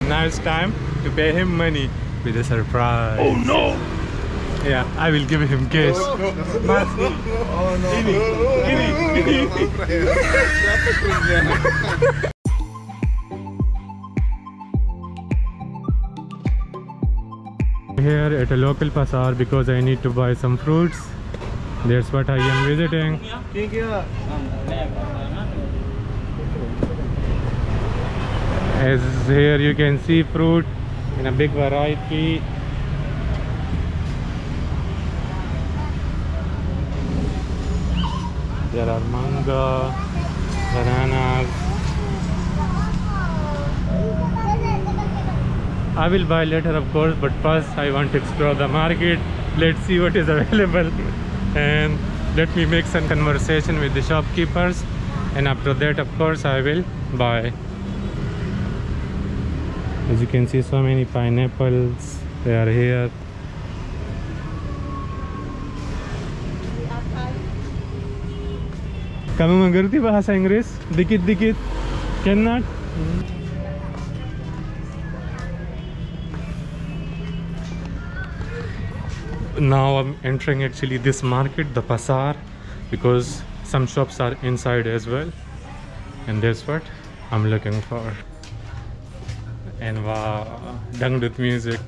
Now it's time to pay him money with a surprise. Oh no! Yeah, I will give him cash. Oh no! Here at a local bazaar because I need to buy some fruits. That's what I am visiting. As here you can see fruit in a big variety. There are mango, bananas. I will buy later of course, but first I want to explore the market. Let's see what is available and let me make some conversation with the shopkeepers, and after that of course I will buy. As you can see, so many pineapples, they are here. Kamu mengerti bahasa Inggris? Dikit-dikit. Cannot? Now I'm entering actually this market, the bazaar, because some shops are inside as well, and that's what I'm looking for. And wow, dangdut music.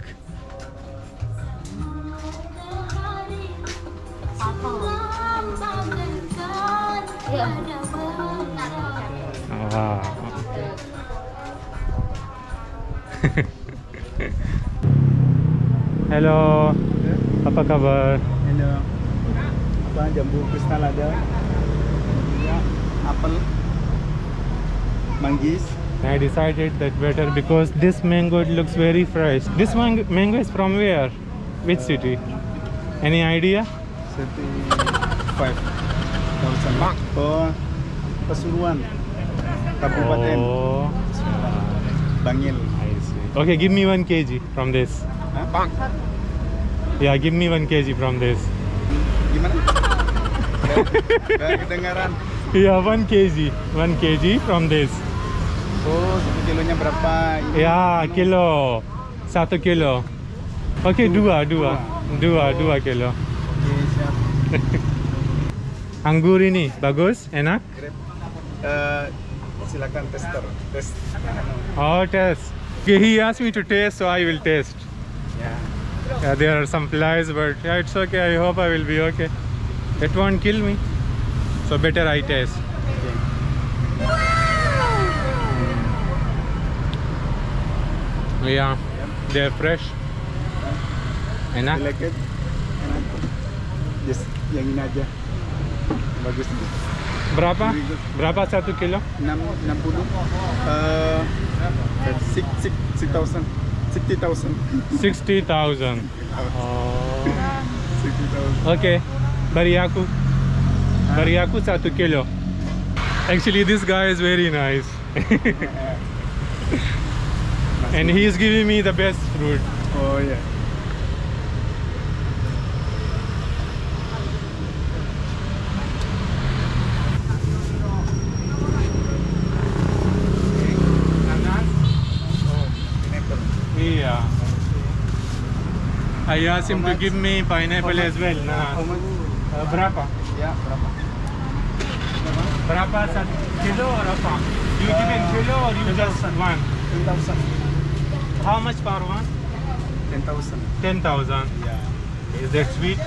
Wow. Hello, apa kabar? Hello. Apa jambu kristal ada? Ya, apel, manggis. I decided that better because this mango it looks very fresh. This mango is from where? Which city? Any idea? 35,000. Oh, Pasuruan, Kabupaten Oh, Bangil. I see. Okay, give me 1 kg from this. Hah? Yeah, give me 1 kg from this. Gimana? Gak kedengaran. Yeah, 1 kg. 1 kg from this. Oh, 1 kilonya berapa? Ini Yeah, anu, kilo. 1 kilo. Okay, 2 kilo. Oke, siap. Anggur ini bagus, enak. Grab. Silakan tester. Tes. Oh, test. Okay, he asked me to taste, so I will taste. Ya. Yeah, there are some flies, but yeah, it's okay. I hope I will be okay. It won't kill me, so better I taste. Oke. Yeah, they're fresh. You Enak. like it? Enak. Just yang ini aja. Bagus nih. Berapa? Berapa 1 kilo? 60. 60,000. 60,000. Oh. 60,000. Okay, bari aku. Bari aku 1 kilo. Actually, this guy is very nice. And he is giving me the best fruit. Oh ya. Yeah. I asked him to give me pineapple as well. How much? Berapa? Ya, berapa? Berapa 1 kilo or apa? You give in kilo or you just 1? 10,000. How much per one? 10,000. 10,000. Ya. Is that sweet?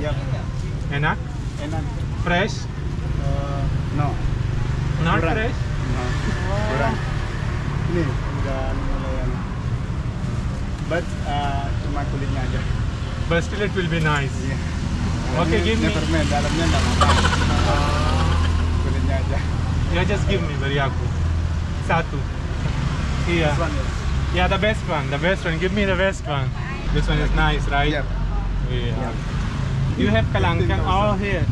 Ya. Enak? Enak. Fresh? No. Not Kurang. fresh? No. Kurang. Ini udah lumayan. But cuma kulitnya aja. But still it will be nice. Iya. Okay, give me. Nevermind, dalamnya enggak apa-apa. Kulitnya aja. Yeah, just give me bari aku. Satu. Yeah. This one is. Yeah, the best one. The best one. Give me the best one. This one is nice, right? Yep. Yeah. You have kalangkang. 15,000. Oh, here.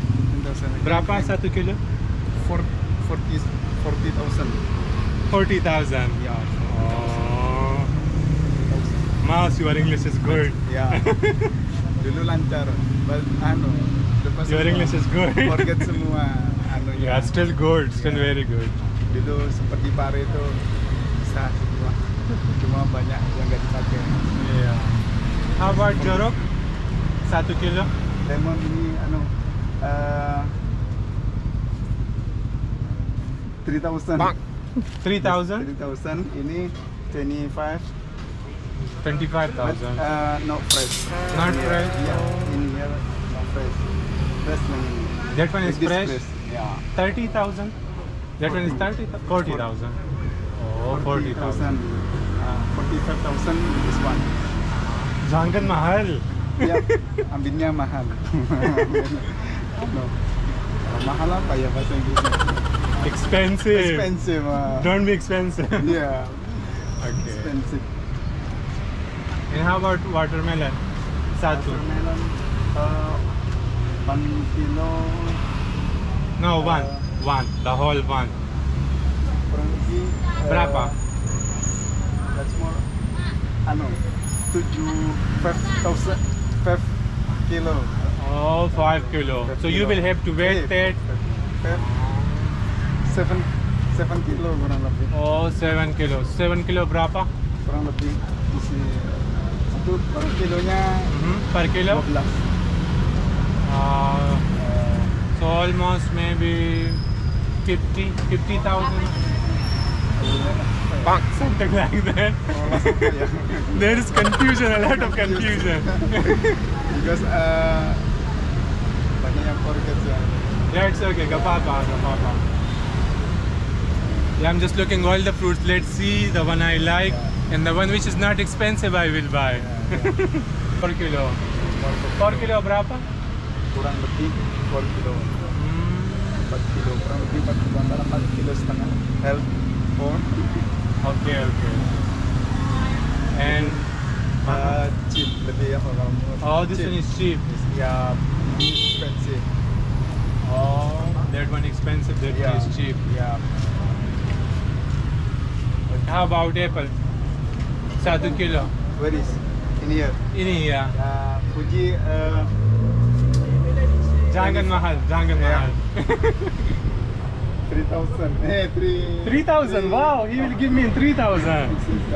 10,000. Berapa 1 kilo? 40,000. 40,000. Ya. Oh. Mas, your English is good. Ya. Dulu lancar. But lepas Your semua, English is good. Forget semua Yeah, still good. Still Yeah. very good. Dulu seperti Pare itu bisa semua. Cuma banyak yang nggak dipakai. Yeah. How about jeruk? 1 kilo? Lemon ini 3,000. 3,000? 3,000. Ini 25. 25,000. Not fresh. Not In here, fresh? Yeah, in here not fresh. Fresh meaning. That one is Like this fresh? Yeah. 30,000? That one is 40,000. Oh, 40,000. 45,000 this one. Jangan mahal. Ya, ambilnya mahal. No. Mahal apa ya bahasa Inggrisnya? Expensive. Expensive. Don't be expensive. Yeah, Okay. expensive. And how about watermelon? 1. Watermelon 1 kilo. No, 1. 1. The whole one. Kurang lebih Berapa? That's more 5,000 5 kilo. Oh, 5 kilo. So you will have to wait that. 7 kilo kurang lebih. Oh, 7 kilo. 7 kilo berapa? Kurang lebih isi satu per kilonya Per kilo? 12. So almost maybe 50,000. Something like that. Ya. There is confusion, a lot of confusion. Because banyak yang forget ya. That's okay, gak apa-apa. Yeah, I'm just looking all the fruits. Let's see the one I like and the one which is not expensive I will buy. 4 kilo. 4 kilo berapa? Kurang lebih 4 kilo. 4 kilo kurang lebih 4 kilo antara 4 kilo setengah. Health for Okay. And cheap lebih ya kalau menurut. oh, this one is cheap. Ya, expensive. Oh, that one expensive. That one is cheap. Ya. How about apple? 1 kilo. Where is? In here. Ini ya. Ya, Fuji Jangan mahal. 3,000. 3,000. Wow, he will give me in 3,000.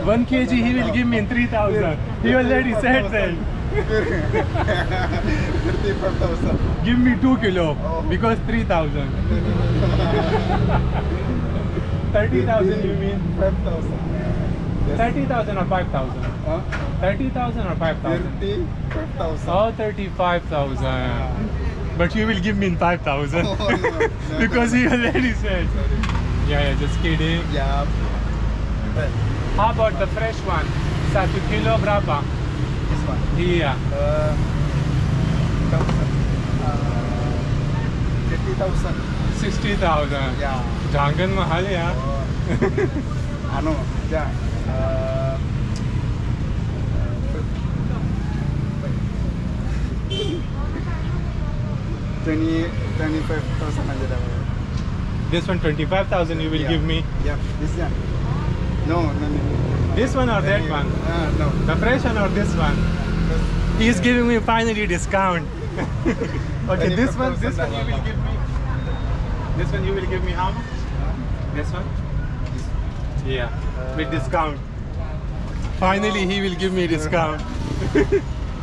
1 kg he will give me in 3,000. He already said that. 35,000. Give me 2 kilo because 3,000. 30,000 you mean? 5,000. 30,000 or 5,000? Huh? 30,000 or 5,000? 35,000. Oh, 35,000. But you will give me in 5,000 No. because he already said. Yeah, just kidding. Yeah. How about the fresh one? 1 kilo berapa? This one. Iya. 50,000. 60,000. Ya. Jangan mahal ya. Ya. 25,000 aja dapat. This one 25,000 you will give me. Yeah, this one. No. This one or that one? No. The fresh one or this one? He is giving me finally discount. Okay, this one you will give me. This one you will give me how much? This one? Yeah, with discount. Finally he will give me discount.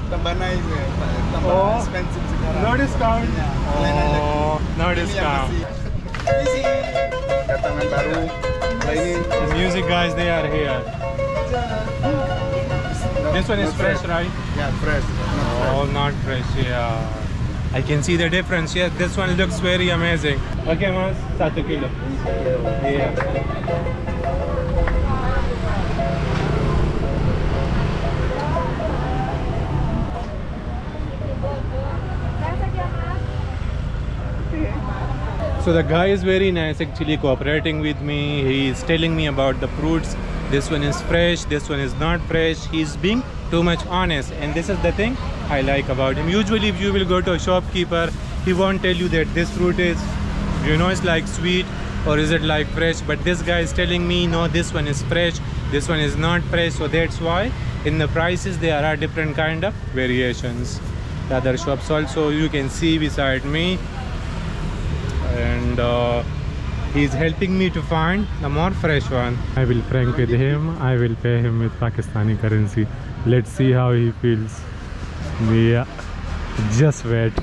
Tambah naik ya, tambah Oh. expensive sekarang. No discount? Ya, lain aja. Oh, no Ini yang discount. masih datangan baru. Kalau ini The music guys, they are here. This one is not fresh, right? Yeah, fresh. Not Oh, not fresh, yeah. I can see the difference. Yes, this one looks very amazing. Okay, mas, 1 kilo. Yeah. So the guy is very nice, actually cooperating with me. He is telling me about the fruits. This one is fresh, this one is not fresh. He's being too much honest, and this is the thing I like about him. Usually if you will go to a shopkeeper, he won't tell you that this fruit is, you know, it's like sweet or is it like fresh, but this guy is telling me no, this one is fresh, this one is not fresh. So that's why in the prices there are different kind of variations. The other shops also you can see beside me. And He's helping me to find the more fresh one. I will prank with him. I will pay him with Pakistani currency. Let's see how he feels. Yeah, just wait.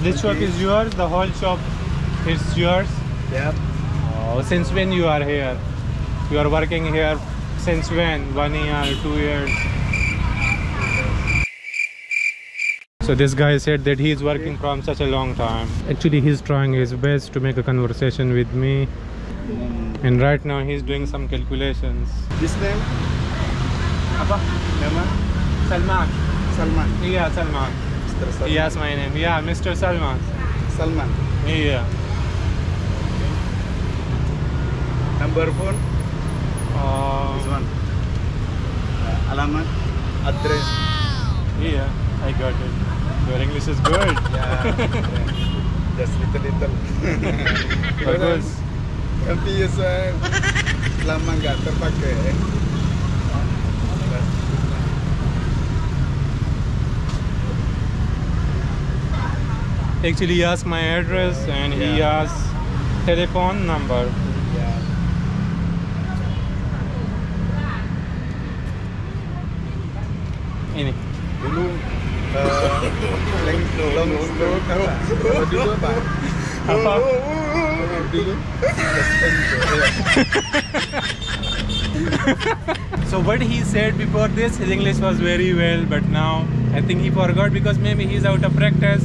This shop is yours? The whole shop is yours? Yep. Oh, since when you are here? You are working here since when? 1 year, 2 years? So this guy said that he is working from such a long time. Actually, he's trying his best to make a conversation with me. And right now he's doing some calculations. This name? Apa? Nama? Salman. Salman. Yeah, Salman. Mr. Salman. Yes, my name. Yeah, Mr. Salman. Salman. Yeah. Number phone? This one. Alamat. Address. Yeah, I got it. Your English is good. Yeah. Just little. Because MPS lama nggak terpakai. actually he asked my address and he asked telephone number. Ini. Dulu long stroke apa? Dulu apa? Apa? Dulu. So what he said before this, his English was very well, but now I think he forgot because maybe he's out of practice.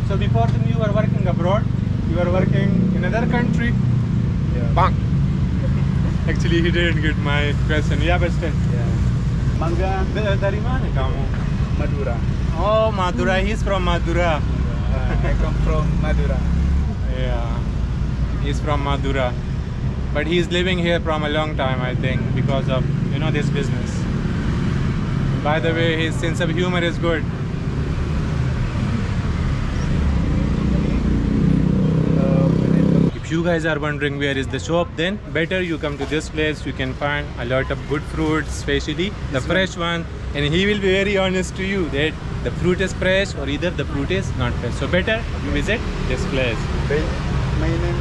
So before then you were working abroad, you were working in another country. Yeah. Bang. Actually he didn't get my question. Yeah, but still. Yeah. Mangga Dari mana kamu? Madura. Oh, Madura. He's from Madura. I come from Madura. Yeah, he's from Madura, but he's living here from a long time, I think, because of this business. By the way, his sense of humor is good. If you guys are wondering where is the shop, then better you come to this place. You can find a lot of good fruits, especially the fresh one, and he will be very honest to you that the fruit is fresh or either the fruit is not fresh. So better you visit this place. My name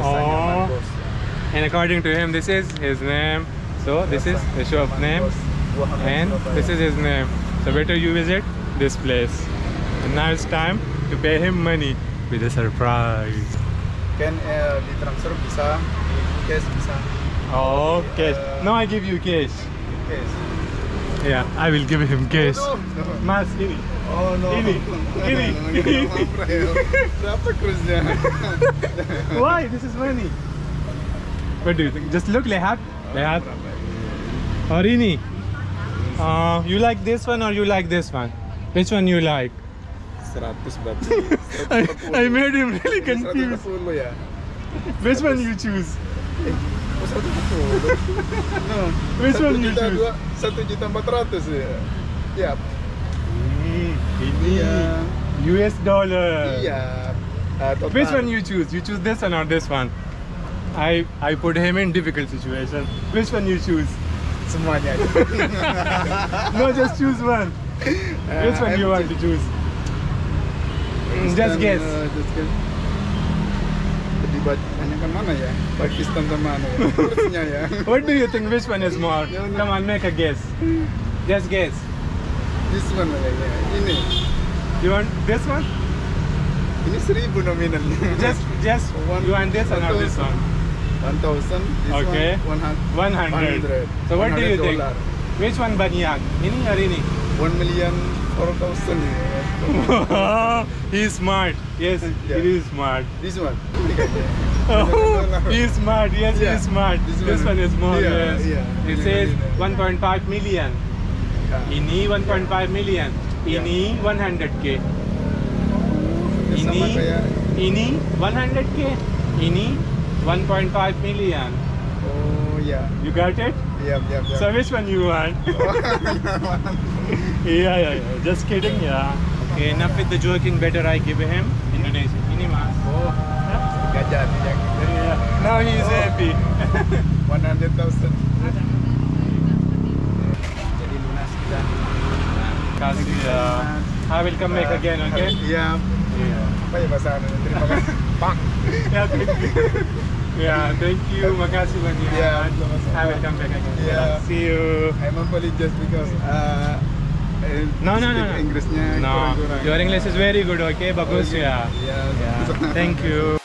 Oh. And according to him, this is his name. So this is the shop name, and this is his name. So better you visit this place. And now it's time to pay him money with a surprise. Can di transfer bisa, di cash bisa. Oh, cash. No, I give you cash. Cash. Yeah, I will give him cash. No. Mas, ini. Oh no. Ini. Berapa kursnya? Why? This is money. What do you think? Just look, Lehat. Or ini. You like this one or you like this one? Which one you like? 100 berarti. I made him really confused. 140 ya. Which one you choose? Oh, 140. No. Which one you choose? 1.400.000 ya. Iya. Ini Iya. US dollar. Iya. Total. Which one you choose? You choose this one or this one? I put him in difficult situation. Which one you choose? Semuanya aja. No, just choose one. Which one you want to choose? Just guess. Just guess. Dibanyakan mana ya? Pakistan sama mana ya? Kursnya ya. What do you think? Which one is more? Come on, make a guess. Just guess. This one ya. Ini. You want this one? Ini 1000 nominalnya. Just you want this one or this one? 1000. This Okay. one 100. So what do you think? $100. Which one banyak? Ini or ini? 1,004,000. He's smart. Yes, Yeah. he is smart. This one. Oh, he's smart. Yes, Yeah. he's smart. This one is more. Yeah, Yes. yeah. It says 1.5 million. Ini 1.5 million. Ini 100k. Sama Ini kayak. ini 100k. Ini 1.5 million. Oh ya. You got it? Iya. So which one you want? Yeah. Just kidding, yeah. Okay, enough with the joking. Better I give him Indonesia. Ini mas. Oh. Gajah dia. Yeah. Now he is happy. 100,000. Jadi lunas kita. Kasih ya. I will come back again, okay? Yeah. Yeah. Apa ya bahasa Anda? Terima kasih. Pak. Yeah, thank you. Yeah, thank you. Makasih banyak. Yeah, sama-sama. I will come back again. Yeah. See you. I'm apologize because No. Inggrisnya No, kurang-kurang. your English is very good, okay? Bagus, Okay. yeah. Yeah. Yeah. Thank you.